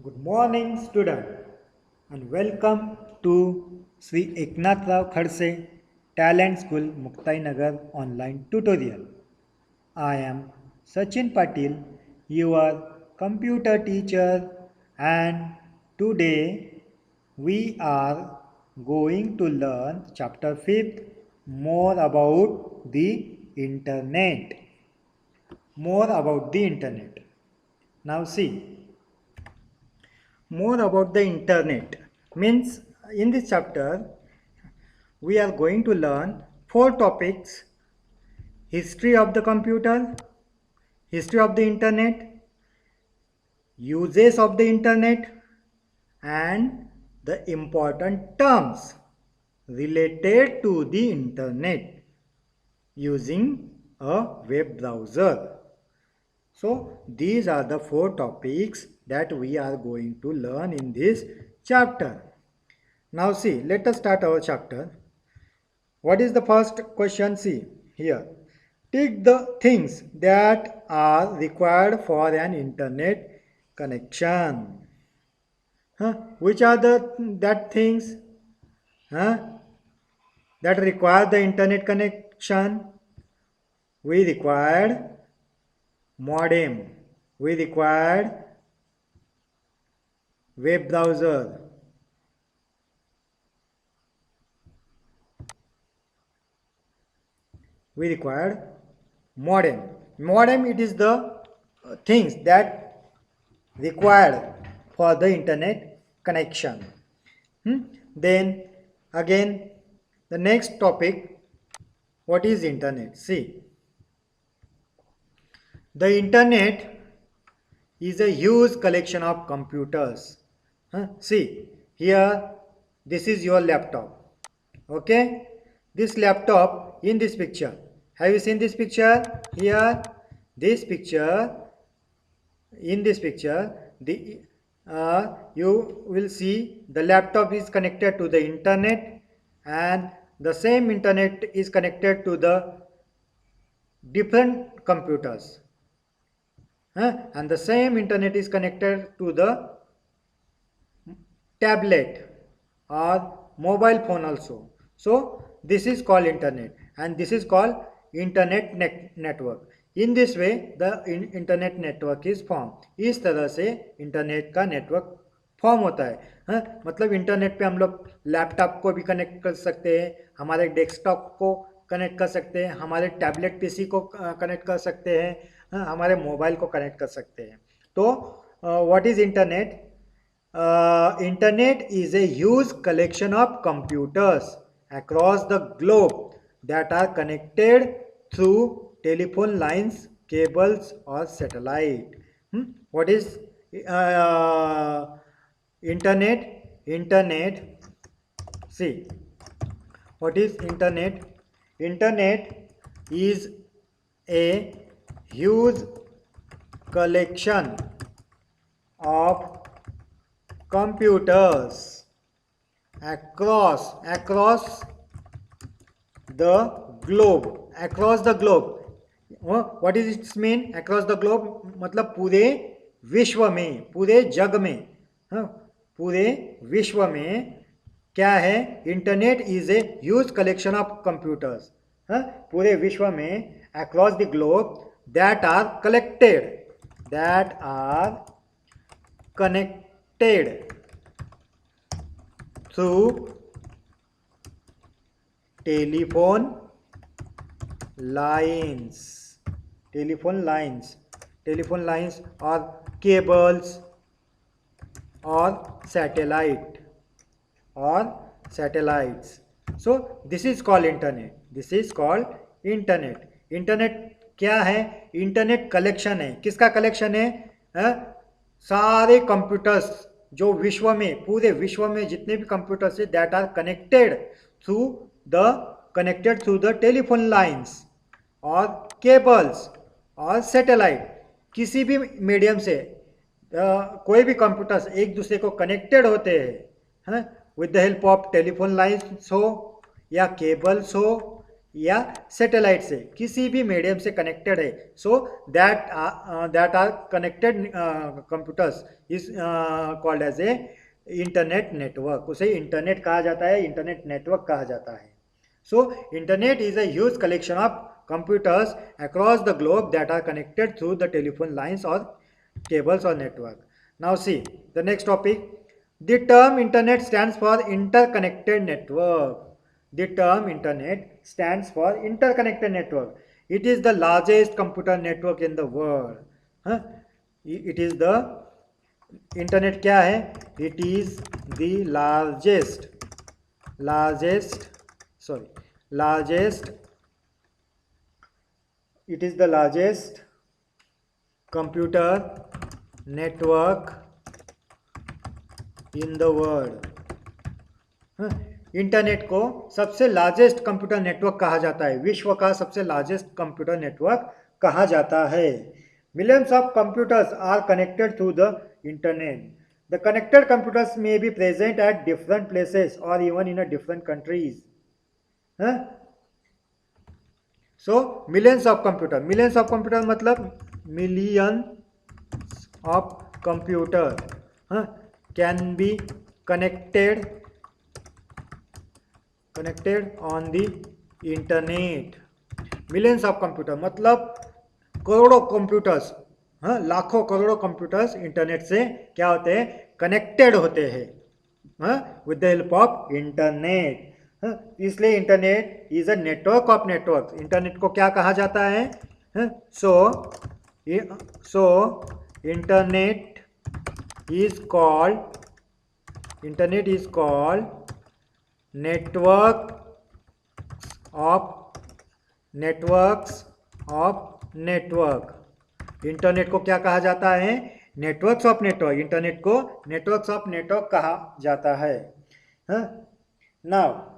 Good morning, student, and welcome to Sri Eknath Rao Khadse Talent School, Muktai Nagar online tutorial. I am Sachin Patil, your computer teacher, and today we are going to learn chapter 5th more about the internet. More about the internet. Now see, more about the internet means in this chapter we are going to learn four topics: history of the computer, history of the internet, uses of the internet, and the important terms related to the internet using a web browser. So these are the four topics that we are going to learn in this chapter. Now see, let us start our chapter. What is the first question? See here. Take the things that are required for an internet connection. Which are the that things huh, that require the internet connection? We required modem. We required web browser. We required modem. Modem, it is the things that required for the internet connection. Then again, the next topic, what is internet? See, the internet is a huge collection of computers. See, here, this is your laptop. Okay, this laptop in this picture. Have you seen this picture? Here, this picture, in this picture, you will see the laptop is connected to the internet, and the same internet is connected to the different computers. And the same internet is connected to the tablet or mobile phone also. So this is called internet, and this is called internet network. In this way the internet network is formed. इस तरह से internet का network form होता है. मतलब internet पे हम लोग लैपटॉप को भी कनेक्ट कर सकते हैं, हमारे डेस्कटॉप को कनेक्ट कर सकते हैं, हमारे टैबलेट पीसी को कनेक्ट कर सकते हैं, हमारे मोबाइल को कनेक्ट कर सकते हैं. तो what is internet? Internet is a huge collection of computers across the globe that are connected through telephone lines, cables, or satellite. What is internet? Internet. See, what is internet? Internet is a huge collection of computers across the globe. What is its mean? Across the globe मतलब पूरे विश्व में, पूरे जग में, पूरे विश्व में क्या है? Internet is a huge collection of computers. पूरे विश्व में across the globe that are connected through telephone lines or cables or satellites. So this is called internet. Internet क्या है? इंटरनेट कलेक्शन है. किसका कलेक्शन है? सारे कंप्यूटर्स जो विश्व में, पूरे विश्व में जितने भी कंप्यूटर्स है, that are connected through the telephone lines और केबल्स और सैटेलाइट. किसी भी मीडियम से कोई भी कंप्यूटर्स एक दूसरे को कनेक्टेड होते हैं with the help of telephone lines हो या केबल्स हो या सैटेलाइट से किसी भी मीडियम से कनेक्टेड है, so that are connected computers is called as a internet network. उसे इंटरनेट कहा जाता है, इंटरनेट नेटवर्क कहा जाता है। So internet is a huge collection of computers across the globe that are connected through the telephone lines or cables or network. Now see the next topic. The term internet stands for interconnected network. The term internet stands for interconnected network. It is the largest computer network in the world. Huh? It is the internet क्या है? It is the it is the largest computer network in the world. Internet को सबसे largest computer network कहा जाता है, विश्व का सबसे लार्जेस्ट कंप्यूटर नेटवर्क कहा जाता है। Millions of computers are connected through the internet. The connected computers may be present at different places और even in a different countries. So millions of computer मतलब million of computer can be connected on the internet. Millions of computer मतलब करोड़ों computers, लाखों करोड़ों computers internet से क्या होते हैं? कनेक्टेड होते हैं with the help of internet. इसलिए internet is a network of network. Internet को क्या कहा जाता है? So internet is called networks of network. Internet को क्या कहा जाता है? Networks of network. इंटरनेट को नेटवर्क्स ऑफ नेटवर्क कहा जाता है. Now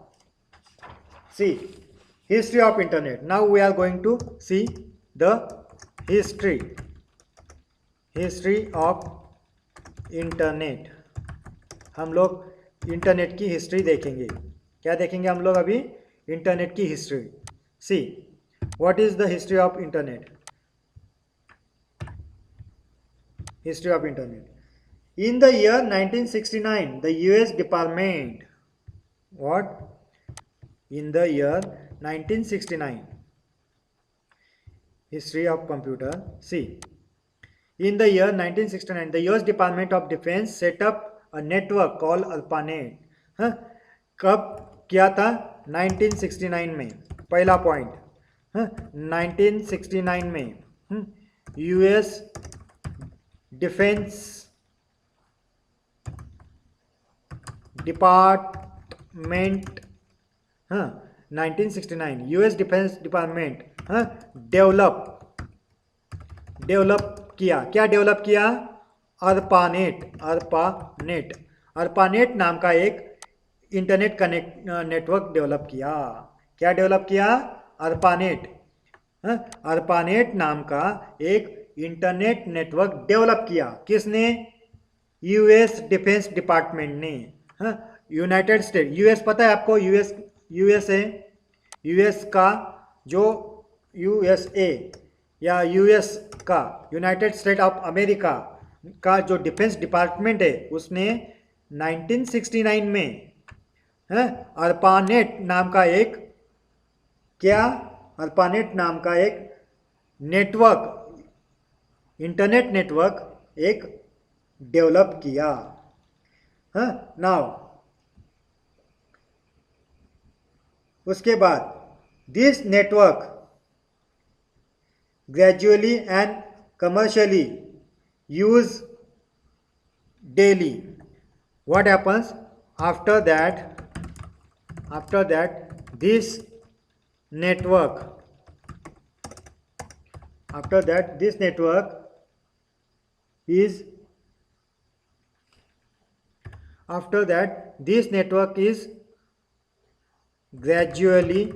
see history of internet. Now we are going to see the history of internet. हम लोग इंटरनेट की हिस्ट्री देखेंगे. क्या देखेंगे हम लोग अभी? इंटरनेट की history. See what is the history of internet. History of internet. In the year 1969 the US Department in the year 1969 history of computer. See, in the year 1969 the US Department of Defense set up a network called ARPANET. कब किया था? 1969 में. पहला point 1969 में US defence department 1969 US defence department develop किया. क्या develop किया? ARPANET नाम का एक इंटरनेट नेटवर्क डेवलप किया. क्या डेवलप किया? ARPANET नाम का एक इंटरनेट नेटवर्क डेवलप किया. किसने? यूएस डिफेंस डिपार्टमेंट ने. यूनाइटेड स्टेट, यूएस पता है आपको? यूएस है. यूएस का जो यूएसए या यूएस का यूनाइटेड स्टेट ऑफ अमेरिका का जो डिफेंस डिपार्टमेंट है उसने 1969 में ARPANET नाम का एक ARPANET नाम का एक नेटवर्क, इंटरनेट नेटवर्क एक डेवलप किया. नाउ उसके बाद this network gradually and commercially use daily. What happens after that this network is gradually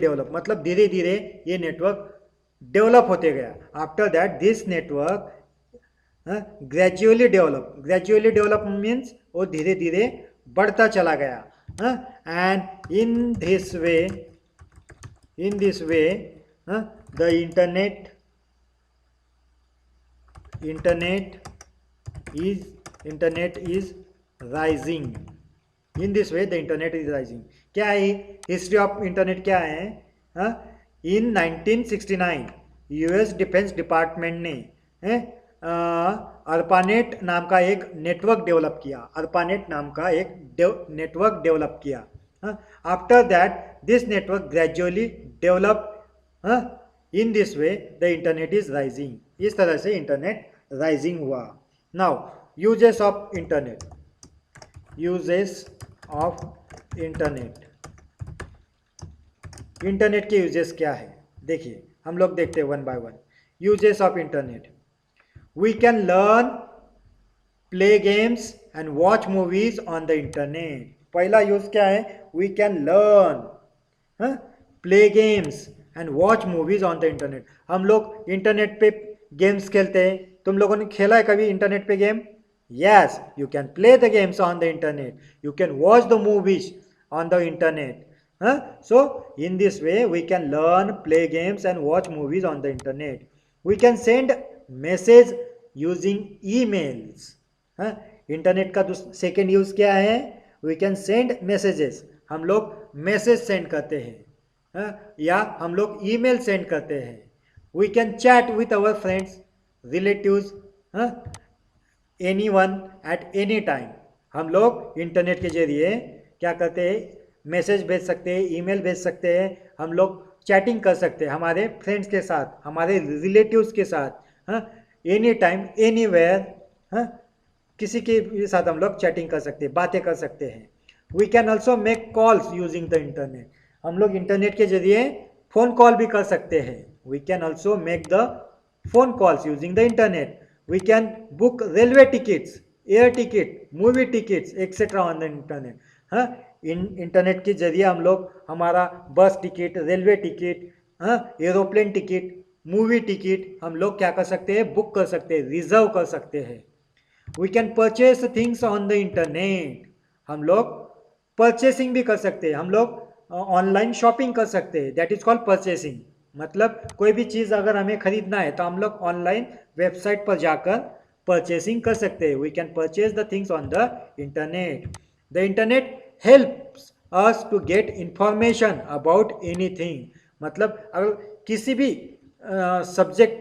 develop मतलब धीरे धीरे ये नेटवर्क डेवलप होते गया. After that this network gradually develop means वो धीरे धीरे बढ़ता चला गया. And in this way the internet is rising. In this way the internet is rising. क्या है हिस्ट्री ऑफ इंटरनेट? क्या है? इन 1969 यूएस डिफेंस डिपार्टमेंट ने अर्पानेट नाम का एक नेटवर्क डेवलप किया. After that this network gradually develop. In this way the internet is rising. इस तरह से इंटरनेट राइजिंग हुआ. Now uses of internet. Internet के यूजेस क्या है? देखिए हम लोग देखते हैं one by one. Uses of internet. We can learn, play games and watch movies on the internet. पहला यूज क्या है? We can learn, play games and watch movies on the internet. हम लोग इंटरनेट पे गेम्स खेलते हैं. तुम लोगों ने खेला है कभी इंटरनेट पे game? Yes, you can play the games on the internet. You can watch the movies on the internet. So, in this way, we can learn, play games and watch movies on the internet. We can send message using emails. Internet का second use क्या है? We can send messages. हम लोग message send करते हैं, या हम लोग ईमेल सेंड करते हैं. We can chat with our friends, relatives, anyone at any time. हम लोग इंटरनेट के जरिए क्या करते हैं? मैसेज भेज सकते हैं, ईमेल भेज सकते हैं, हम लोग चैटिंग कर सकते हैं हमारे फ्रेंड्स के साथ, हमारे रिलेटिव्स के साथ, एनी टाइम एनीवेयर. किसी के साथ हम लोग चैटिंग कर सकते हैं, बातें कर सकते हैं. We can also make calls using the internet. हम लोग इंटरनेट के जरिए फ़ोन कॉल भी कर सकते हैं. We can also make the phone calls using the internet. We can book railway tickets, air ticket, movie tickets, etc. on the internet. Internet के जरिए हम लोग हमारा बस ticket, railway ticket, aeroplane ticket, movie ticket हम लोग क्या कर सकते हैं? बुक कर सकते हैं, रिजर्व कर सकते हैं. We can purchase things on the internet. हम लोग परचेसिंग भी कर सकते हैं. हम लोग ऑनलाइन शॉपिंग कर सकते हैं. That is called purchasing. मतलब कोई भी चीज़ अगर हमें खरीदना है तो हम लोग ऑनलाइन वेबसाइट पर जाकर परचेसिंग कर सकते हैं. We can purchase the things on the internet. The internet helps us to get information about anything. मतलब अगर किसी भी सब्जेक्ट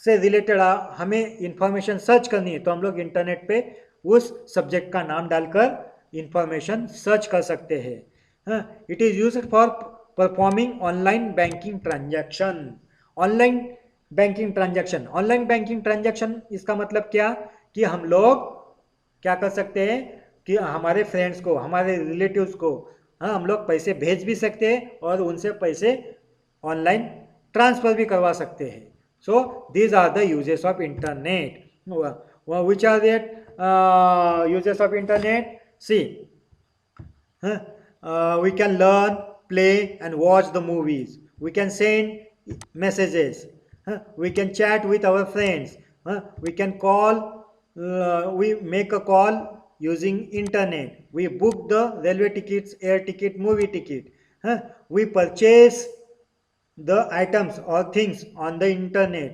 से रिलेटेड हमें इंफॉर्मेशन सर्च करनी है तो हम लोग इंटरनेट पे उस सब्जेक्ट का नाम डालकर इंफॉर्मेशन सर्च कर सकते हैं. It is used for performing online banking transaction. Online banking transaction इसका मतलब क्या? कि हम लोग क्या कर सकते हैं कि हमारे फ्रेंड्स को, हमारे रिलेटिव्स को हम लोग पैसे भेज भी सकते हैं और उनसे पैसे ऑनलाइन ट्रांसफर भी करवा सकते हैं. So these are the uses of internet. Which are that uses of internet? See, we can learn, play and watch the movies. We can send messages. We can chat with our friends. We can call, we make a call using internet. We book the railway tickets, air ticket, movie ticket. We purchase the items or things on the internet.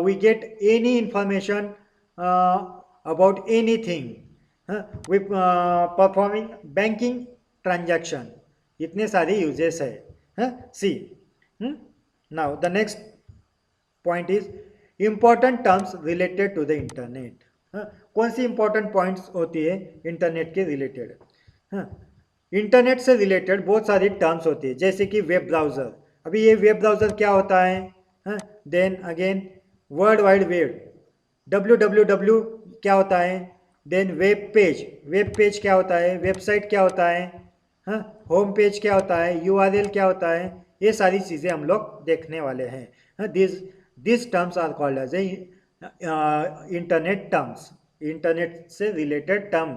We get any information about anything. We performing banking transaction. इतने सारे uses है. See, now the next point is important terms related to the internet. कौन सी important points होती है internet के related? Internet से related बहुत सारी टर्म्स होती है, जैसे कि वेब ब्राउज़र. अभी ये वेब ब्राउज़र क्या होता है? Then again world wide web, www क्या होता है? देन वेब पेज क्या होता है? वेबसाइट क्या होता है? होम पेज क्या होता है? URL क्या होता है? ये सारी चीज़ें हम लोग देखने वाले हैं. This terms are called as a internet terms. Internet से रिलेटेड टर्म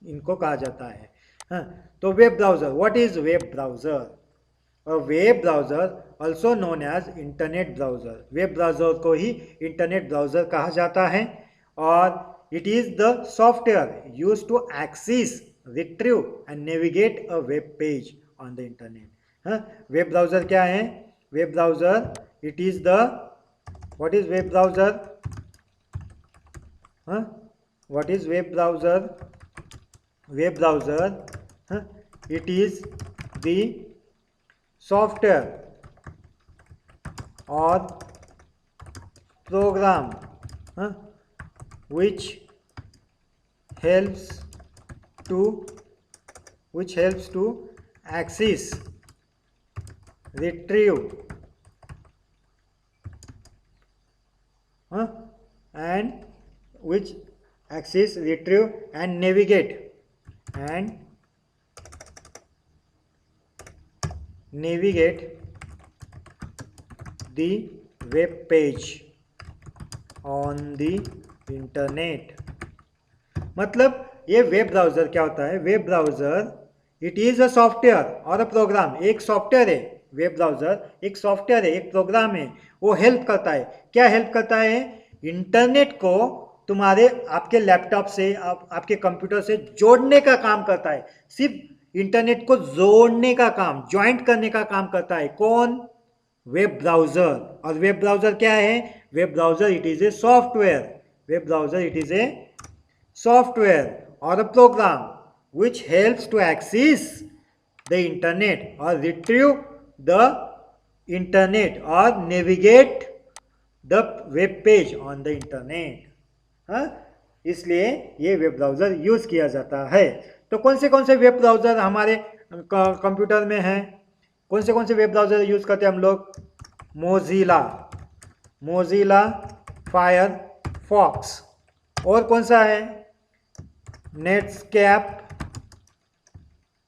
इनको कहा जाता है. तो web browser, what is web browser? Web browser also known as internet browser, web browser को ही इंटरनेट ब्राउज़र कहा जाता है। और it is the software use to access, retrieve and navigate a web page on the internet. हाँ, web browser क्या है? Web browser it is the, what is web browser? हाँ, what is web browser? Web browser it is the software or program which helps to access, retrieve and which access, retrieve and navigate the web page on the internet। मतलब ये वेब browser क्या होता है? Web browser it is a software और अ programme, एक software है। Web browser एक सॉफ्टवेयर है, एक प्रोग्राम है। वो हेल्प करता है, क्या हेल्प करता है? इंटरनेट को तुम्हारे आपके लैपटॉप से, आपके कंप्यूटर से जोड़ने का काम करता है। सिर्फ इंटरनेट को जोड़ने का काम, ज्वाइंट करने का काम करता है। कौन? Web browser. और वेब ब्राउज़र क्या है? Web browser it is a software. Web browser it is a software or a program which helps to access the internet or retrieve the internet or navigate the web page on the internet। हाँ, इसलिए ये वेब browser use किया जाता है। तो कौन से वेब ब्राउज़र हमारे कंप्यूटर में हैं? कौन से वेब ब्राउज़र यूज़ करते हैं हम लोग? Mozilla Firefox. और कौन सा है? Netscape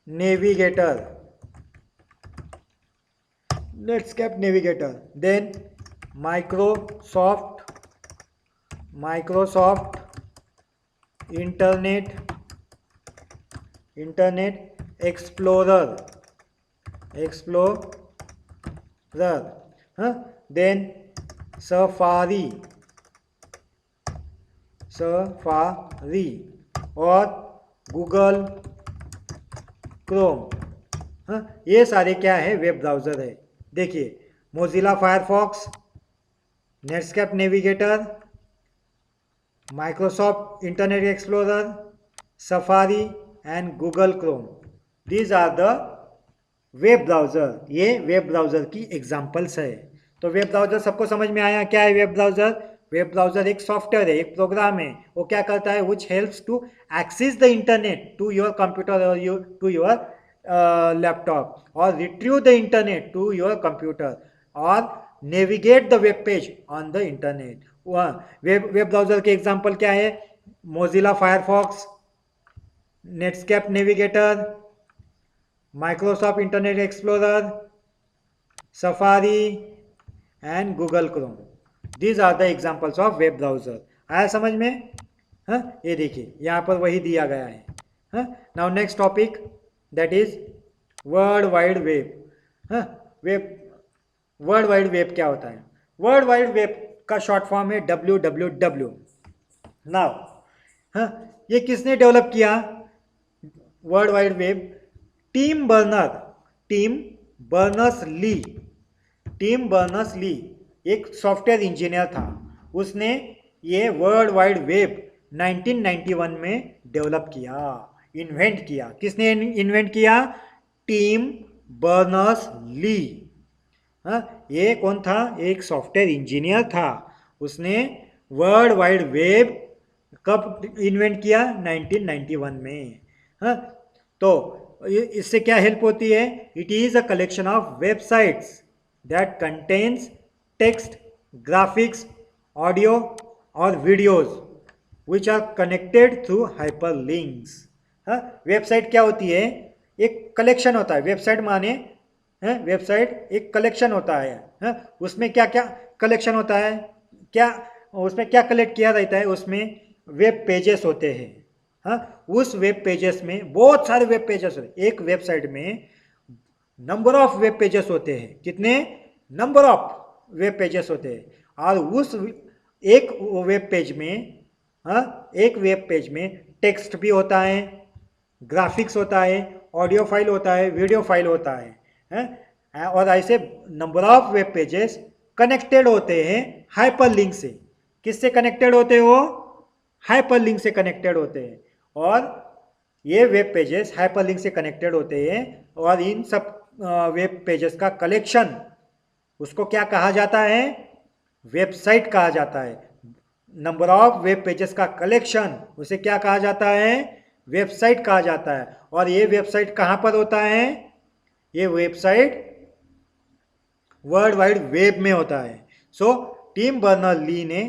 Navigator, then Microsoft Internet Explorer, then Safari और गूगल क्रोम। ये सारे क्या है? वेब ब्राउज़र है। देखिए, Mozilla Firefox, Netscape Navigator, Microsoft Internet Explorer, Safari and Google Chrome, these are the web browser. ये वेब ब्राउज़र की एग्जाम्पल्स है। तो वेब ब्राउज़र सबको समझ में आया? क्या है वेब ब्राउज़र? वेब ब्राउज़र एक सॉफ्टवेयर है, एक प्रोग्राम है। वो क्या करता है? Which helps to access the internet to your computer और टू योर लैपटॉप, और retrieve the internet to your computer, और navigate the web page on the internet. Web browser के एग्जाम्पल क्या है? Mozilla Firefox, Netscape Navigator, Microsoft Internet Explorer, Safari and Google Chrome. These are the examples of web browser। आया समझ में? हाँ, ये देखिए यहाँ पर वही दिया गया है। हाँ, now next topic that is world wide web. हाँ, वर्ल्ड वाइड वेब क्या होता है? वर्ल्ड वाइड वेब का शॉर्ट फॉर्म है WWW। नाउ हाँ, ये किसने डेवलप किया world wide web? Tim Berners Lee एक सॉफ्टवेयर इंजीनियर था। उसने ये वर्ल्ड वाइड वेब 1991 में डेवलप किया, इन्वेंट किया। किसने इन्वेंट किया? Tim Berners Lee. ये कौन था? एक सॉफ्टवेयर इंजीनियर था। उसने वर्ल्ड वाइड वेब कब इन्वेंट किया? 1991 में। हाँ, तो इससे क्या हेल्प होती है? It is a collection of websites that contains text, graphics, audio और videos which are connected through hyperlinks. हाँ, वेबसाइट क्या होती है? एक कलेक्शन होता है। वेबसाइट माने वेबसाइट एक कलेक्शन होता है। हाँ, उसमें क्या क्या कलेक्शन होता है? क्या उसमें क्या कलेक्ट किया रहता है? उसमें वेब पेजेस होते हैं। हाँ, उस वेब पेजेस में बहुत सारे वेब पेजेस होते हैं। एक वेबसाइट में नंबर ऑफ वेब पेजेस होते हैं। कितने? नंबर ऑफ वेब पेजेस होते हैं। और उस एक वेब पेज में, हाँ, एक वेब पेज में टेक्स्ट भी होता है, ग्राफिक्स होता है, ऑडियो फाइल होता है, वीडियो फाइल होता है, और ऐसे number of web pages connected होते हैं हाइपरलिंक से। किससे कनेक्टेड होते हो? हाइपरलिंक से कनेक्टेड होते हैं। और ये वेब पेजेस हाइपरलिंक से कनेक्टेड होते हैं, और इन सब वेब पेजेस का कलेक्शन, उसको क्या कहा जाता है? वेबसाइट कहा जाता है। नंबर ऑफ वेब पेजेस का कलेक्शन, उसे क्या कहा जाता है? वेबसाइट कहा जाता है। और ये वेबसाइट कहाँ पर होता है? ये वेबसाइट वर्ल्ड वाइड वेब में होता है। सो टिम बर्नर ली ने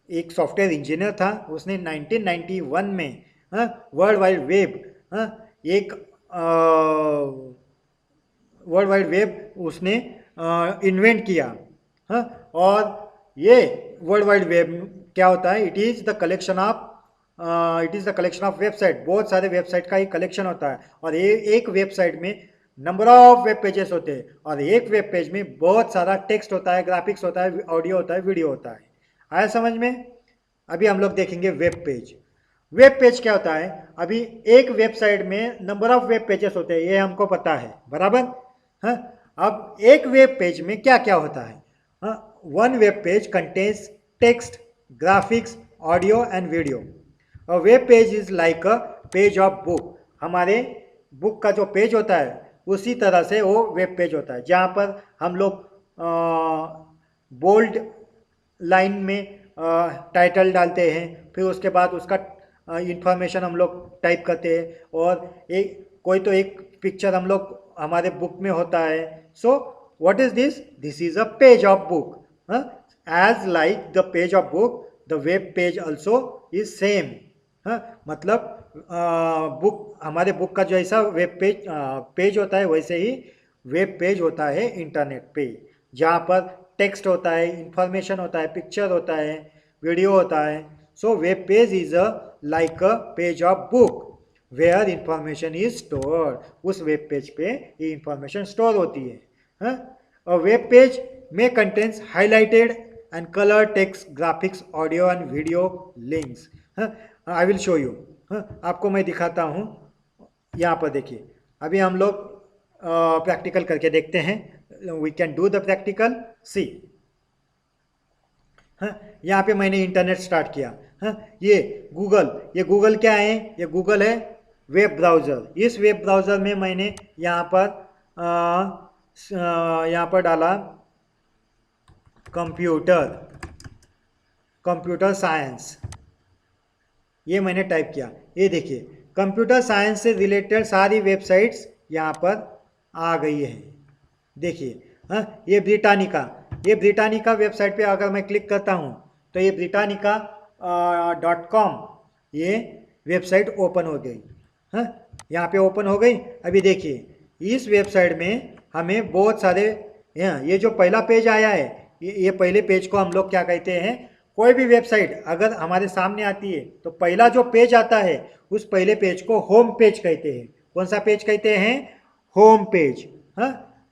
एक सॉफ्टवेयर इंजीनियर था, उसने 1991 में वर्ल्ड वाइड वेब, एक वर्ल्ड वाइड वेब उसने इन्वेंट किया। और ये वर्ल्ड वाइड वेब क्या होता है? It is the collection of website. बहुत सारे वेबसाइट का ही कलेक्शन होता है। और ये एक वेबसाइट में नंबर ऑफ वेब पेजेस होते हैं, और एक वेब पेज में बहुत सारा टेक्स्ट होता है, ग्राफिक्स होता है, ऑडियो होता है, वीडियो होता है। आया समझ में? अभी हम लोग देखेंगे वेब पेज। वेब पेज क्या होता है? अभी एक वेबसाइट में नंबर ऑफ वेब पेजेस होते हैं, ये हमको पता है, बराबर। हाँ, अब एक वेब पेज में क्या क्या होता है? One web page contains text, graphics, audio and video. A web page is like a page of book. हमारे बुक का जो पेज होता है उसी तरह से वो वेब पेज होता है, जहाँ पर हम लोग बोल्ड लाइन में टाइटल डालते हैं, फिर उसके बाद उसका इंफॉर्मेशन हम लोग टाइप करते हैं, और एक कोई तो एक पिक्चर हम लोग हमारे बुक में होता है। So what is this? This is a page of book. As like the page of book, the web page also is same. मतलब बुक, हमारे बुक का जैसा वेब पेज पेज होता है, वैसे ही वेब पेज होता है इंटरनेट पे, जहाँ पर टेक्स्ट होता है, इंफॉर्मेशन होता है, पिक्चर होता है, वीडियो होता है। So web page is a like a page of book where information is store. उस वेब पेज पे ये इंफॉर्मेशन स्टोर होती है। अ वेब पेज में contains highlighted and colour text, graphics, audio and video links. I will show you. आपको मैं दिखाता हूँ। यहाँ पर देखिए, अभी हम लोग प्रैक्टिकल करके देखते हैं। We can do the practical. See, यहाँ पे मैंने इंटरनेट स्टार्ट किया। ये गूगल क्या है? ये गूगल है वेब ब्राउज़र। इस वेब ब्राउज़र में मैंने यहाँ पर डाला कंप्यूटर साइंस। ये मैंने टाइप किया। ये देखिए, कंप्यूटर साइंस से रिलेटेड सारी वेबसाइट्स यहाँ पर आ गई है। देखिए, ये ब्रिटानिका वेबसाइट पे अगर मैं क्लिक करता हूँ तो ये britannica.com ये वेबसाइट ओपन हो गई। यहाँ पे ओपन हो गई। अभी देखिए, इस वेबसाइट में हमें बहुत सारे, ये जो पहला पेज आया है, ये पहले पेज को हम लोग क्या कहते हैं? कोई भी वेबसाइट अगर हमारे सामने आती है तो पहला जो पेज आता है उस पहले पेज को होम पेज कहते हैं। कौन सा पेज कहते हैं? Home page.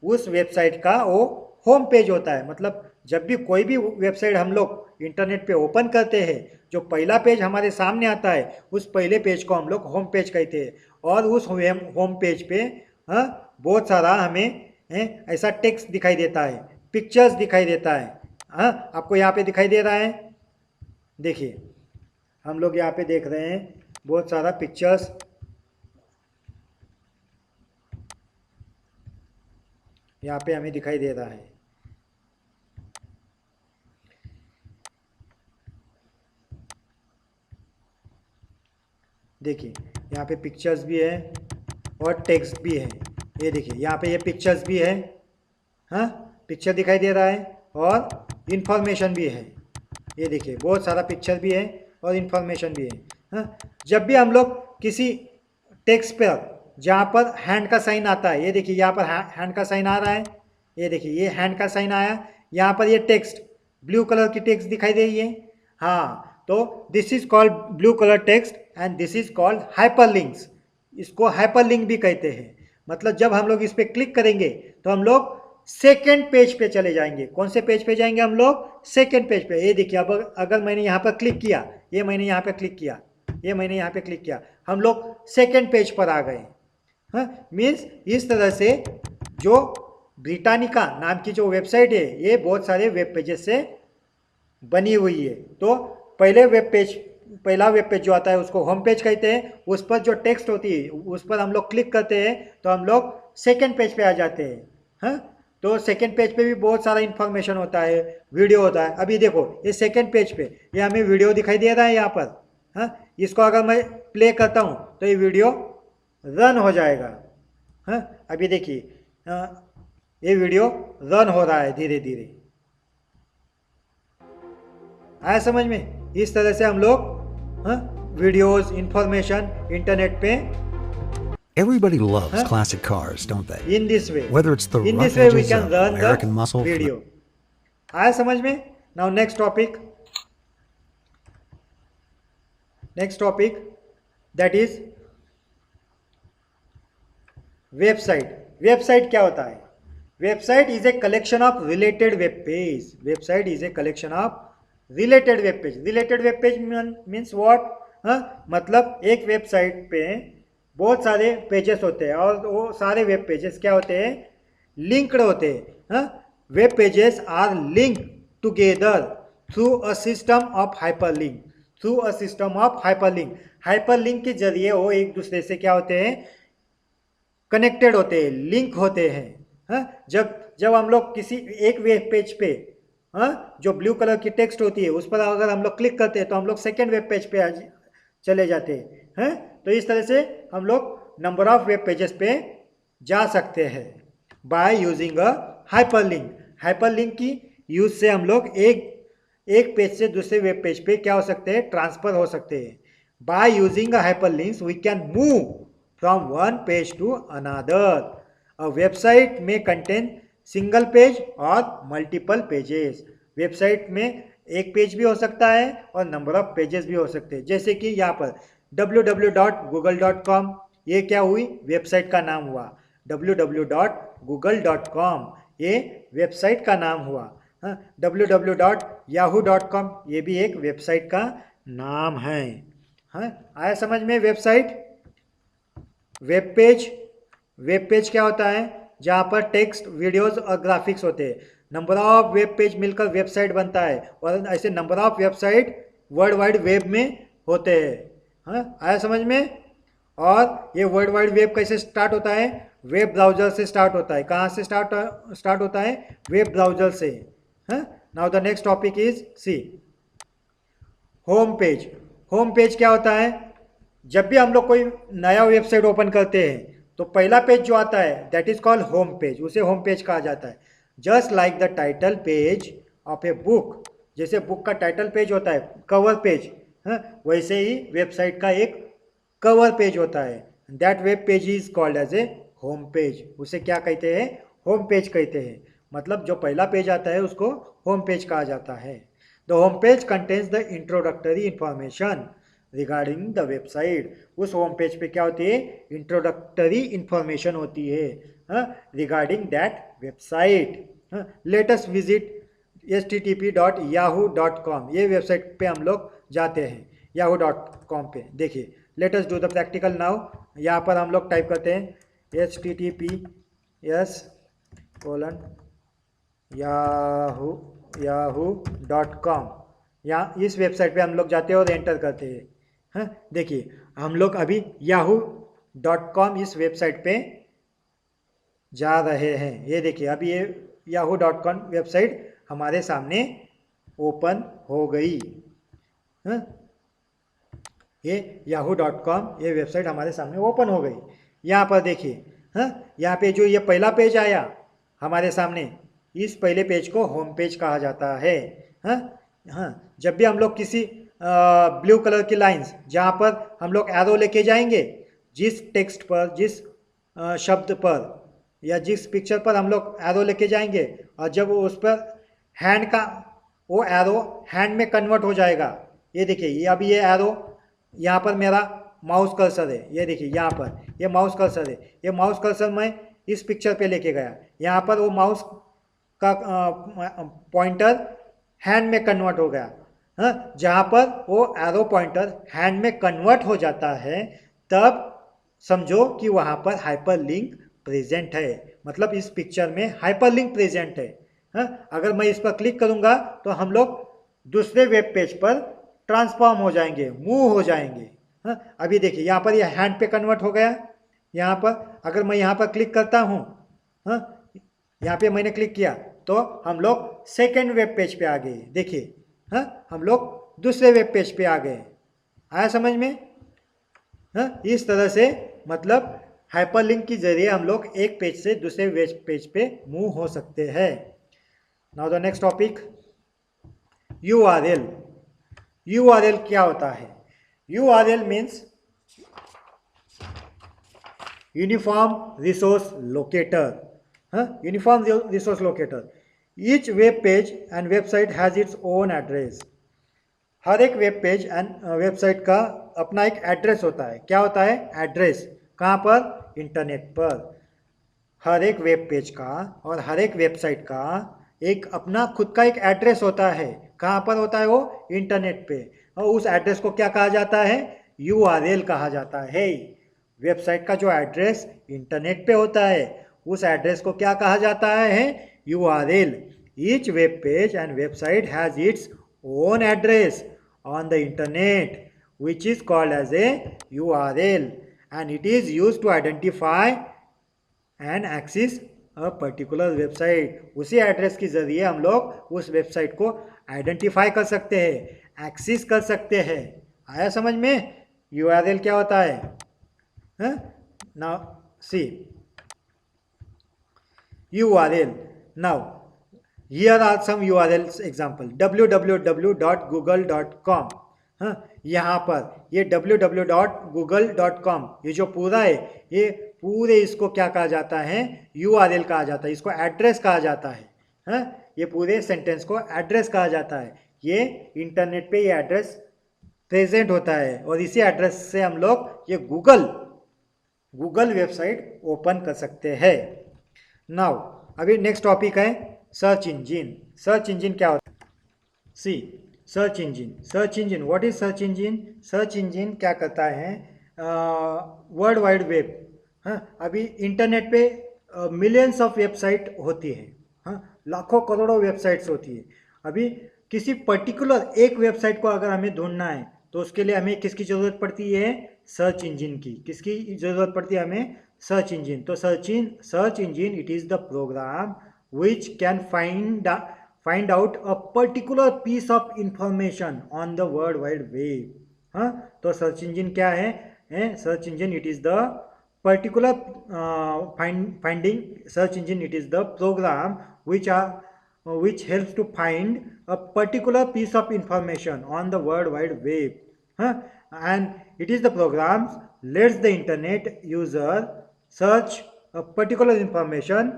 उस वेबसाइट का वो होम पेज होता है। मतलब जब भी कोई भी वेबसाइट हम लोग इंटरनेट पे ओपन करते हैं, जो पहला पेज हमारे सामने आता है उस पहले पेज को हम लोग होम पेज कहते हैं। और उस होम पेज पे बहुत सारा हमें ऐसा टेक्स्ट दिखाई देता है, पिक्चर्स दिखाई देता है। आपको यहाँ पे दिखाई दे रहा है। देखिए, हम लोग यहाँ पे देख रहे हैं बहुत सारा पिक्चर्स। यहाँ पे हमें दिखाई दे रहा है। देखिए, यहाँ पे पिक्चर्स भी है और टेक्स्ट भी है। ये देखिए, यहाँ पे ये पिक्चर्स भी है। पिक्चर दिखाई दे रहा है और इंफॉर्मेशन भी है। ये देखिए, बहुत सारा पिक्चर भी है और इंफॉर्मेशन भी है। जब भी हम लोग किसी टेक्स्ट पर, जहाँ पर हैंड का साइन आता है, ये देखिए यहाँ पर हैंड का साइन आ रहा है। ये देखिए, ये हैंड का साइन आया। यहाँ पर ये टेक्स्ट, ब्लू कलर की टेक्स्ट दिखाई दे रही है। तो this is called blue colour text and this is called hyperlinks. इसको हाइपरलिंक भी कहते हैं। मतलब जब हम लोग इस पर क्लिक करेंगे तो हम लोग सेकेंड पेज पे चले जाएंगे। कौन से पेज पे जाएंगे हम लोग? सेकेंड पेज पे। ये देखिए, अब अगर मैंने यहाँ पर क्लिक किया, ये मैंने यहाँ पे क्लिक किया, ये मैंने यहाँ पे क्लिक किया, हम लोग सेकेंड पेज पर आ गए। हाँ, मीन्स इस तरह से जो ब्रिटानिका नाम की जो वेबसाइट है, ये बहुत सारे वेब पेजेस से बनी हुई है। तो पहला वेब पेज जो आता है उसको होम पेज कहते हैं। उस पर जो टेक्स्ट होती है उस पर हम लोग क्लिक करते हैं तो हम लोग सेकेंड पेज पे आ जाते हैं। हाँ, तो सेकेंड पेज पे भी बहुत सारा इन्फॉर्मेशन होता है, वीडियो होता है। अभी देखो, ये सेकेंड पेज पे ये हमें वीडियो दिखाई दे रहा है यहाँ पर। हाँ, इसको अगर मैं प्ले करता हूँ तो ये वीडियो रन हो जाएगा। हाँ, अभी देखिए, ये वीडियो रन हो रहा है धीरे धीरे। आया समझ में? इस तरह से हम लोग वीडियोस, इंफॉर्मेशन इंटरनेट पे Everybody loves classic cars, don't they? in this way, Whether it's the in rough this way we edges can of learn American the muscle. video. आया समझ में? Now next topic that is website. Website क्या होता है? Website is a collection of related web page. Website is a collection of related web page. Related web page means what? मतलब एक website पे बहुत सारे पेजेस होते हैं और वो सारे वेब पेजेस क्या होते हैं? लिंक्ड होते हैं। Web pages are link together through a system of hyperlink. Through a system of hyperlink. Hyperlink के जरिए वो एक दूसरे से क्या होते हैं? कनेक्टेड होते हैं, लिंक होते हैं। जब हम लोग किसी एक वेब पेज पे जो ब्लू कलर की टेक्स्ट होती है उस पर अगर हम लोग क्लिक करते हैं तो हम लोग सेकेंड वेब पेज पे चले जाते हैं। तो इस तरह से हम लोग नंबर ऑफ वेब पेजेस पे जा सकते हैं by using a hyperlink. Hyperlink की यूज से हम लोग एक पेज से दूसरे वेब पेज पे क्या हो सकते हैं? ट्रांसफर हो सकते हैं। By using a hyperlinks we can move from one page to another. A website may contain single page or multiple pages. Website में एक पेज भी हो सकता है और नंबर ऑफ पेजेस भी हो सकते हैं। जैसे कि यहाँ पर www.google.com, ये क्या हुई? वेबसाइट का नाम हुआ। www.google.com ये वेबसाइट का नाम हुआ। www.yahoo.com ये भी एक वेबसाइट का नाम है। आया समझ में? वेबसाइट। वेब पेज क्या होता है? जहाँ पर टेक्स्ट, वीडियोस और ग्राफिक्स होते हैं। नंबर ऑफ वेब पेज मिलकर वेबसाइट बनता है और ऐसे number of website world wide web में होते हैं। आया समझ में? और ये वर्ल्ड वाइड वेब कैसे स्टार्ट होता है? वेब ब्राउजर से स्टार्ट होता है। कहाँ से स्टार्ट होता है? वेब ब्राउजर से। Now the next topic is see home page. Home page क्या होता है? जब भी हम लोग कोई नया वेबसाइट ओपन करते हैं तो पहला पेज जो आता है that is called home page. उसे होम पेज कहा जाता है। Just like the title page of a book. जैसे बुक का टाइटल पेज होता है, कवर पेज, वैसे ही वेबसाइट का एक कवर पेज होता है। That web page is called as a home page. उसे क्या कहते हैं? होम पेज कहते हैं। मतलब जो पहला पेज आता है उसको होम पेज कहा जाता है। The home page contains the introductory information regarding the website. उस होम पेज पे क्या होती है? इंट्रोडक्टरी इंफॉर्मेशन होती है regarding that website. Latest visit http.yahoo.com। ये वेबसाइट पे हम लोग जाते हैं yahoo.com पे। देखिए, latest do the practical now. यहाँ पर हम लोग टाइप करते हैं https://yahoo.com। यहाँ इस वेबसाइट पे हम लोग जाते हैं और एंटर करते हैं। देखिए, हम लोग अभी yahoo.com इस वेबसाइट पे जा रहे हैं। ये देखिए, अभी ये yahoo.com वेबसाइट हमारे सामने ओपन हो गई। ये yahoo.com ये वेबसाइट हमारे सामने ओपन हो गई। यहाँ पर देखिए, यहाँ पे जो ये पहला पेज आया हमारे सामने, इस पहले पेज को होम पेज कहा जाता है। जब भी हम लोग किसी ब्लू कलर की लाइंस जहाँ पर हम लोग एरो लेके जाएंगे, जिस टेक्स्ट पर, जिस शब्द पर या जिस पिक्चर पर हम लोग एरो लेके जाएंगे और जब वो उस पर हैंड का वो एरो हैंड में कन्वर्ट हो जाएगा। ये देखिए, ये अभी ये एरो यहाँ पर मेरा माउस कर्सर है, ये देखिए यहाँ पर ये माउस कर्सर है, ये माउस कर्सर मैं इस पिक्चर पे लेके गया, यहाँ पर वो माउस का पॉइंटर हैंड में कन्वर्ट हो गया। हाँ, जहाँ पर वो एरो पॉइंटर हैंड में कन्वर्ट हो जाता है तब समझो कि वहाँ पर हाइपरलिंक प्रेजेंट है, मतलब इस पिक्चर में हाइपरलिंक प्रेजेंट है। हाँ, अगर मैं इस पर क्लिक करूँगा तो हम लोग दूसरे वेब पेज पर ट्रांसफॉर्म हो जाएंगे, मूव हो जाएंगे। हाँ, अभी देखिए यहाँ पर ये हैंड पे कन्वर्ट हो गया। यहाँ पर अगर मैं यहाँ पर क्लिक करता हूँ, हाँ, यहाँ पे मैंने क्लिक किया तो हम लोग सेकेंड वेब पेज पे आ गए। देखिए, हाँ, हम लोग दूसरे वेब पेज पे आ गए। आया समझ में? हाँ, इस तरह से मतलब हाइपरलिंक के जरिए हम लोग एक पेज से दूसरे वेब पेज पे मूव हो सकते हैं। Now the next topic, URL। URL क्या होता है? URL means uniform resource locator. हाँ, uniform resource locator. Each web page and website has its own address. हर एक वेब पेज एंड वेबसाइट का अपना एक एड्रेस होता है। क्या होता है? एड्रेस। कहाँ पर? इंटरनेट पर। हर एक वेब पेज का और हर एक वेबसाइट का एक अपना खुद का एक एड्रेस होता है। कहाँ पर होता है वो? इंटरनेट पे। और उस एड्रेस को क्या कहा जाता है? URL कहा जाता है। वेबसाइट का जो एड्रेस इंटरनेट पे होता है उस एड्रेस को क्या कहा जाता है? URL। Each web page and website has it's own address on the internet which is called as a URL and it is used to identify and access a particular website। उसी address के जरिए हम लोग उस website को identify कर सकते हैं, एक्सेस कर सकते हैं। आया समझ में? URL क्या होता है? Now see URL। Now here are some URLs example, www.google.com। हाँ, यहाँ पर ये www.google.com ये जो पूरा है ये पूरे इसको क्या कहा जाता है? URL कहा जाता है, इसको एड्रेस कहा जाता है। हाँ, ये पूरे सेंटेंस को एड्रेस कहा जाता है। ये इंटरनेट पे ये एड्रेस प्रेजेंट होता है और इसी एड्रेस से हम लोग ये गूगल वेबसाइट ओपन कर सकते हैं। नाउ अभी नेक्स्ट टॉपिक है सर्च इंजिन। सर्च इंजिन क्या होता है? See search engine what is search engine? Search engine क्या करता है? World wide web. हाँ, अभी इंटरनेट पे मिलियंस ऑफ वेबसाइट होती है। हाँ, लाखों करोड़ों वेबसाइट्स होती है। अभी किसी पर्टिकुलर एक वेबसाइट को अगर हमें ढूंढना है तो उसके लिए हमें किसकी ज़रूरत पड़ती है? सर्च इंजिन की। किसकी ज़रूरत पड़ती है हमें? Search engine. तो search engine it is the program which can find out a particular piece of information on the world wide web। हाँ, तो सर्च इंजिन क्या है? Search engine it is the particular finding। Search engine it is the program which helps to find a particular piece of information on the world wide web। हाँ, and it is the program lets the internet user search a particular information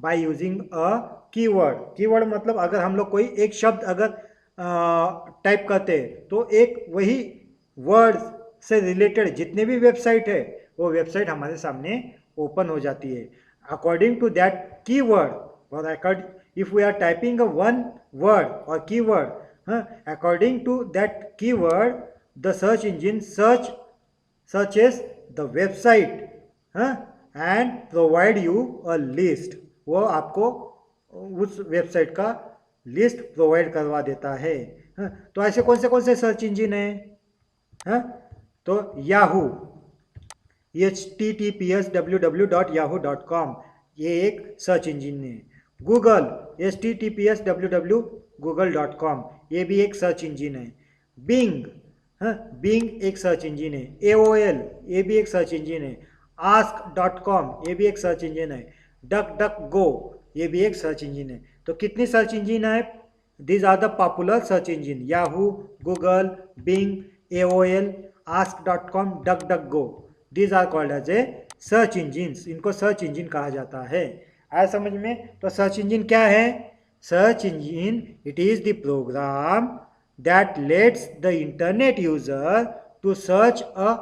bye using a keyword. Keyword मतलब अगर हम लोग कोई एक शब्द अगर type करते हैं तो एक वही वर्ड से रिलेटेड जितने भी वेबसाइट है वो वेबसाइट हमारे सामने ओपन हो जाती है। अकॉर्डिंग टू दैट कीवर्ड और if we are typing a one word और keyword, according to that keyword the search engine searches the website and provide you a list। वो आपको उस वेबसाइट का लिस्ट प्रोवाइड करवा देता है। तो ऐसे कौन से सर्च इंजिन है? तो याहू, https www.yahoo.com ये एक सर्च इंजिन है। गूगल https www.google.com ये भी एक सर्च इंजिन है। बिंग एक सर्च इंजिन है। AOL ये भी एक सर्च इंजिन है। ask.com ये भी एक सर्च इंजिन है। DuckDuckGo ये भी एक सर्च इंजिन है। तो कितनी सर्च इंजिन है? These are the popular search engine, Yahoo, Google, Bing, AOL, ask.com, DuckDuckGo। These are called as a search engine. इनको सर्च इंजिन कहा जाता है। आया समझ में? तो सर्च इंजिन क्या है? Search engine it is the program that lets the internet user to search a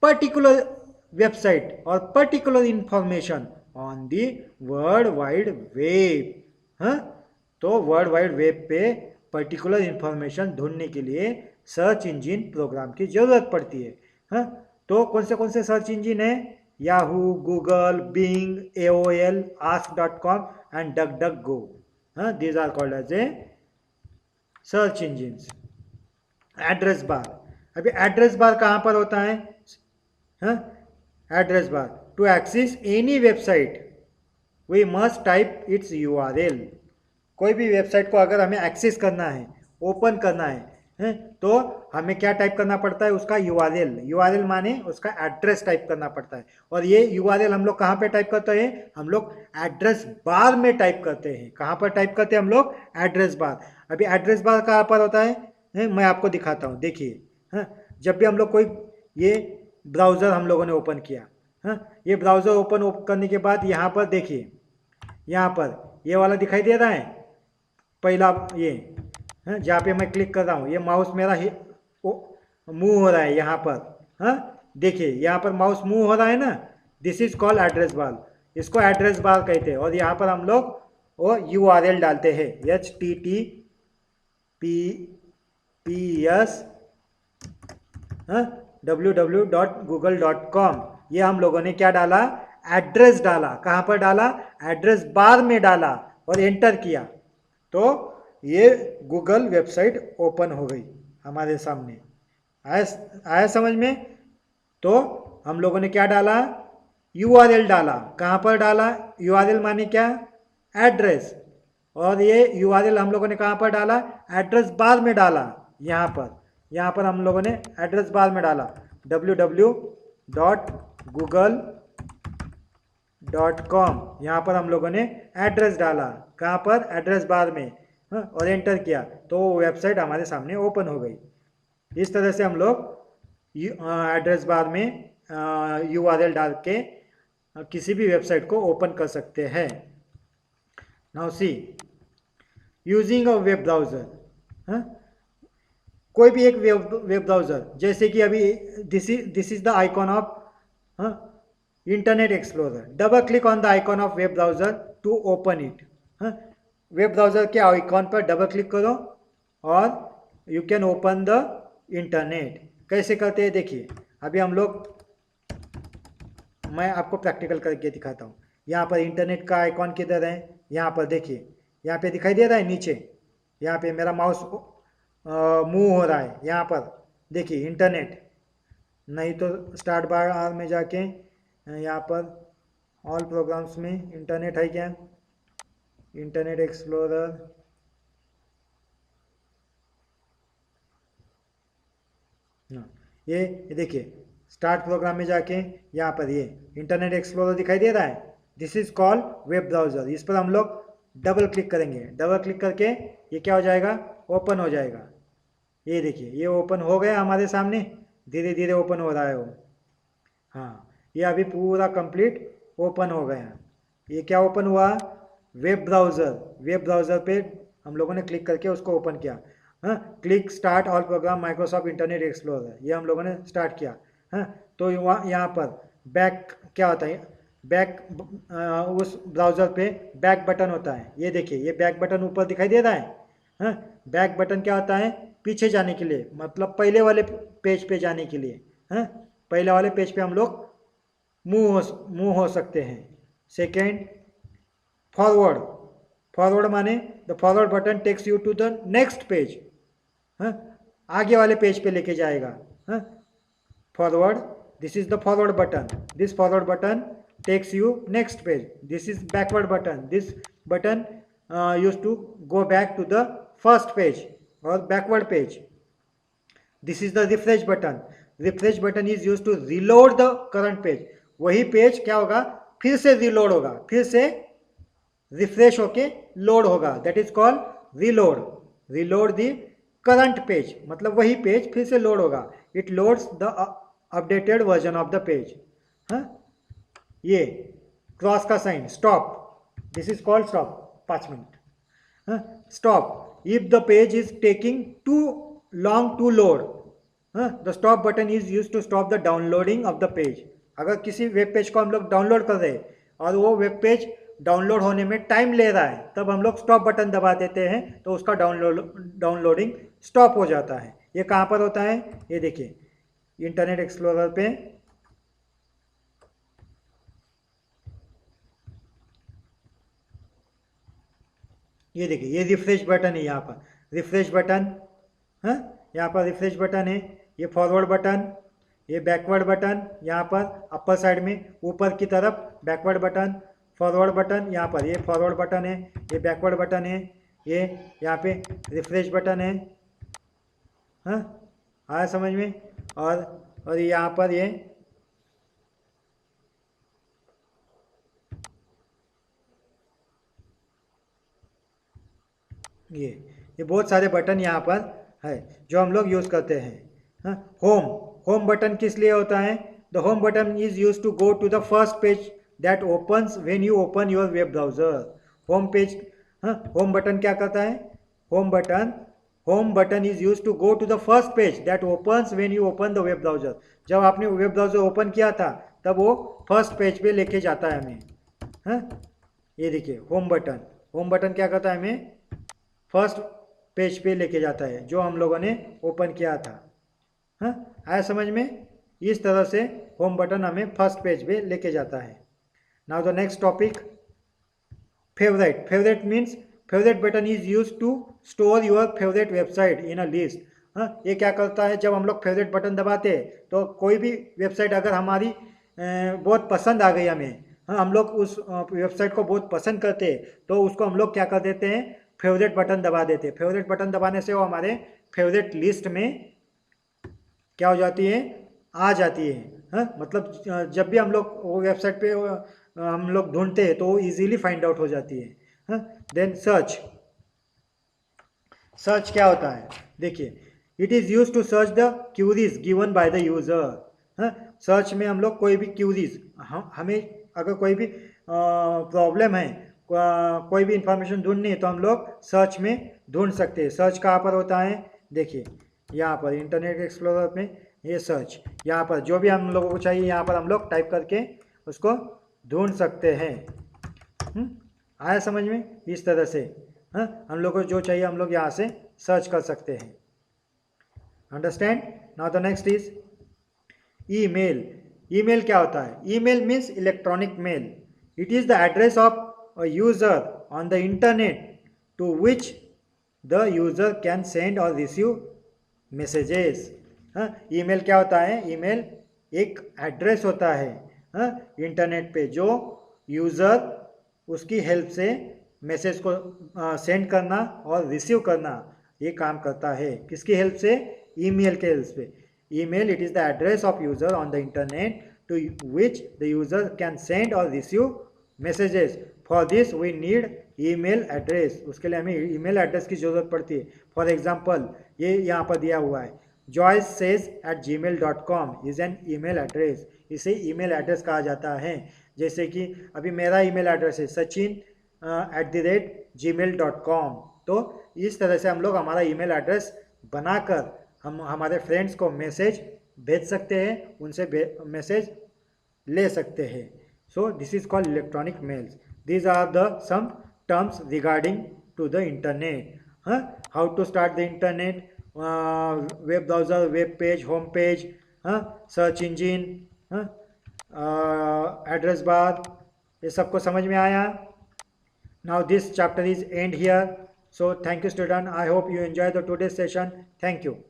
particular website or particular information on the world wide web. हाँ, तो वर्ल्ड वाइड वेब पे पर्टिकुलर इंफॉर्मेशन ढूंढने के लिए search engine programme की जरूरत पड़ती है। हाँ, तो कौन से सर्च इंजन है? Yahoo, Google, Bing, AOL, ask.com and DuckDuckGo। हाँ, these are called as a search engines. Address bar, अभी एड्रेस बार कहाँ पर होता है? हाँ, address bar, to access any website we must type its URL। कोई भी वेबसाइट को अगर हमें एक्सेस करना है, ओपन करना है, तो हमें क्या टाइप करना पड़ता है? उसका URL माने उसका एड्रेस टाइप करना पड़ता है। और ये URL हम लोग कहाँ पे टाइप करते हैं? हम लोग एड्रेस बार में टाइप करते हैं। कहाँ पर टाइप करते हैं हम लोग? Address bar. अभी एड्रेस बार कहाँ पर होता है? मैं आपको दिखाता हूँ, देखिए। हाँ, जब भी हम लोग कोई ये ब्राउज़र हम लोगों ने ओपन किया, हाँ, ये ब्राउज़र ओपन करने के बाद यहाँ पर देखिए, यहाँ पर ये वाला दिखाई दे रहा है पहला, ये जहाँ पे मैं क्लिक कर रहा हूँ, ये माउस मेरा मूव हो रहा है यहाँ पर। हाँ, देखिए यहाँ पर माउस मूव हो रहा है ना, this is called address bar. इसको एड्रेस बार कहते हैं। और यहाँ पर हम लोग वो URL डालते हैं, https www.google.com। ये हम लोगों ने क्या डाला? एड्रेस डाला। कहाँ पर डाला? एड्रेस बार में डाला और एंटर किया, तो ये गूगल वेबसाइट ओपन हो गई हमारे सामने। आया समझ में? तो हम लोगों ने क्या डाला? URL डाला। कहाँ पर डाला? URL माने क्या? एड्रेस। और ये URL हम लोगों ने कहाँ पर डाला? एड्रेस बार में डाला। यहाँ पर हम लोगों ने एड्रेस बार में डाला www.google.com। यहाँ पर हम लोगों ने एड्रेस डाला। कहाँ पर? एड्रेस बार में। हाँ, और एंटर किया, तो वेबसाइट हमारे सामने ओपन हो गई। इस तरह से हम लोग एड्रेस बार में URL डाल के किसी भी वेबसाइट को ओपन कर सकते हैं। Now see, using a web browser. कोई भी एक वेब ब्राउज़र, जैसे कि अभी this is the icon of Internet Explorer. Double click on the icon of web browser to open it. Web browser के आइकॉन पर डबल क्लिक करो और you can open the internet. कैसे करते हैं देखिए। अभी हम लोग, मैं आपको प्रैक्टिकल करके दिखाता हूँ। यहाँ पर इंटरनेट का आइकॉन किधर है? यहाँ पर देखिए, यहाँ पे दिखाई दे रहा है नीचे। यहाँ पे मेरा माउस मूव हो रहा है। यहाँ पर देखिए इंटरनेट, नहीं तो स्टार्ट बार में जाके यहाँ पर ऑल प्रोग्राम्स में इंटरनेट है क्या? इंटरनेट एक्सप्लोरर, ये देखिए स्टार्ट प्रोग्राम में जाके यहाँ पर ये इंटरनेट एक्सप्लोरर दिखाई दे रहा है। This is called web browser. इस पर हम लोग डबल क्लिक करेंगे। डबल क्लिक करके ये क्या हो जाएगा? ओपन हो जाएगा। ये देखिए, ये ओपन हो गया हमारे सामने, धीरे धीरे ओपन हो रहा है वो। हाँ, ये अभी पूरा कंप्लीट ओपन हो गया। ये क्या ओपन हुआ? Web browser. वेब ब्राउज़र पे हम लोगों ने क्लिक करके उसको ओपन किया। हाँ, click start all programme Microsoft Internet explorer, ये हम लोगों ने स्टार्ट किया। हाँ, तो यहाँ पर बैक क्या होता है? बैक, उस ब्राउज़र पे बैक बटन होता है। ये देखिए, ये बैक बटन ऊपर दिखाई दे रहा है। हाँ, बैक बटन क्या होता है? पीछे जाने के लिए, मतलब पहले वाले पेज पे जाने के लिए। हाँ, पहले वाले पेज पे हम लोग मूव हो सकते हैं। Second, forward. फॉरवर्ड माने the forward button takes you to the next page. हाँ, आगे वाले पेज पे लेके जाएगा। हाँ, forward, this is the forward button. This forward button takes you next page. This is backward button. This button used to go back to the first page or backward page. This is the refresh button. Refresh button is used to reload the current page. वही page क्या होगा? फिर से reload होगा, फिर से refresh होके load होगा। That is called reload. Reload the current page, मतलब वही पेज फिर से load होगा। It loads the updated version of the page. हाँ, ये क्रॉस का sign, stop, this is called stop. 5 minute. Stop if the page is taking too long to load. The stop button is use to stop the downloading of the page. अगर किसी web page को हम लोग download कर रहे हैं और वो वेब पेज डाउनलोड होने में टाइम ले रहा है, तब हम लोग स्टॉप बटन दबा देते हैं तो उसका डाउनलोडिंग स्टॉप हो जाता है। ये कहाँ पर होता है, ये देखिए इंटरनेट एक्सप्लोरर पे ये देखिए, ये रिफ्रेश बटन है, यहाँ पर रिफ्रेश बटन, हाँ यहाँ पर रिफ्रेश बटन है, ये फॉरवर्ड बटन, ये बैकवर्ड बटन, यहाँ पर अपर साइड में ऊपर की तरफ बैकवर्ड बटन, फॉरवर्ड बटन, यहाँ पर ये फॉरवर्ड बटन है, ये बैकवर्ड बटन है, ये यहाँ पे रिफ्रेश बटन है, हाँ आया समझ में। और यहाँ पर ये बहुत सारे बटन यहाँ पर है जो हम लोग यूज़ करते हैं। हाँ, होम बटन किस लिए होता है, the home button is use to go to the first page that opens when you open your web browser. Home page, हाँ होम बटन क्या करता है, home button is use to go to the first page that opens when you open the web browser. जब आपने web browser open किया था तब वो फर्स्ट पेज पे लेके जाता है हमें। हाँ ये देखिए होम बटन क्या करता है, हमें फर्स्ट पेज पे लेके जाता है जो हम लोगों ने ओपन किया था। हाँ आया समझ में, इस तरह से होम बटन हमें फर्स्ट पेज पे लेके जाता है। Now the next topic, favourite means favourite button is use to store your favourite website in a list. हाँ ये क्या करता है, जब हम लोग फेवरेट बटन दबाते हैं तो कोई भी वेबसाइट अगर हमारी बहुत पसंद आ गई हमें, हाँ हम लोग उस वेबसाइट को बहुत पसंद करते हैं तो उसको हम लोग क्या कर देते हैं, फेवरेट बटन दबा देते हैं। फेवरेट बटन दबाने से वो हमारे फेवरेट लिस्ट में क्या हो जाती है, आ जाती है। हाँ मतलब जब भी हम लोग वो वेबसाइट पे हम लोग ढूंढते हैं तो वो इजीली फाइंड आउट हो जाती है। हाँ देन सर्च क्या होता है, देखिए it is use to search the queries given by the user. हाँ सर्च में हम लोग कोई भी क्यूरीज, हमें अगर कोई भी प्रॉब्लम है, कोई भी इंफॉर्मेशन ढूंढनी है तो हम लोग सर्च में ढूंढ सकते हैं। सर्च कहाँ पर होता है, देखिए यहाँ पर इंटरनेट एक्सप्लोरर में ये सर्च, यहाँ पर जो भी हम लोगों को चाहिए यहाँ पर हम लोग टाइप करके उसको ढूंढ सकते हैं। आया समझ में, इस तरह से हाँ हम लोग को जो चाहिए हम लोग यहाँ से सर्च कर सकते हैं। Understand. Now the next is email क्या होता है, email means electronic mail. It is the address of a user on the internet to which the user can send or receive messages। हाँ ईमेल क्या होता है, ईमेल एक address होता है हाँ इंटरनेट पे जो यूज़र उसकी हेल्प से मैसेज को सेंड करना और रिसीव करना ये काम करता है। किसकी हेल्प से, ईमेल के हेल्प से। Email it is the address of user on the internet to which the user can send और receive messages. For this we need email address, उसके लिए हमें ईमेल एड्रेस की ज़रूरत पड़ती है। फॉर एग्जांपल ये यहाँ पर दिया हुआ है, joyce@gmail.com is an email address. इसे ईमेल एड्रेस कहा जाता है। जैसे कि अभी मेरा ईमेल एड्रेस है sachin@gmail.com। तो इस तरह से हम लोग हमारा ईमेल एड्रेस बनाकर हम हमारे फ्रेंड्स को मैसेज भेज सकते हैं, उनसे मैसेज ले सकते हैं। So this is called electronic mails. These are the some terms regarding to the internet. How to start the internet, web browser, web page, home page, search engine, address bar, ये सबको समझ में आया। Now this chapter is end here. So thank you student. I hope you enjoy the today's session. Thank you.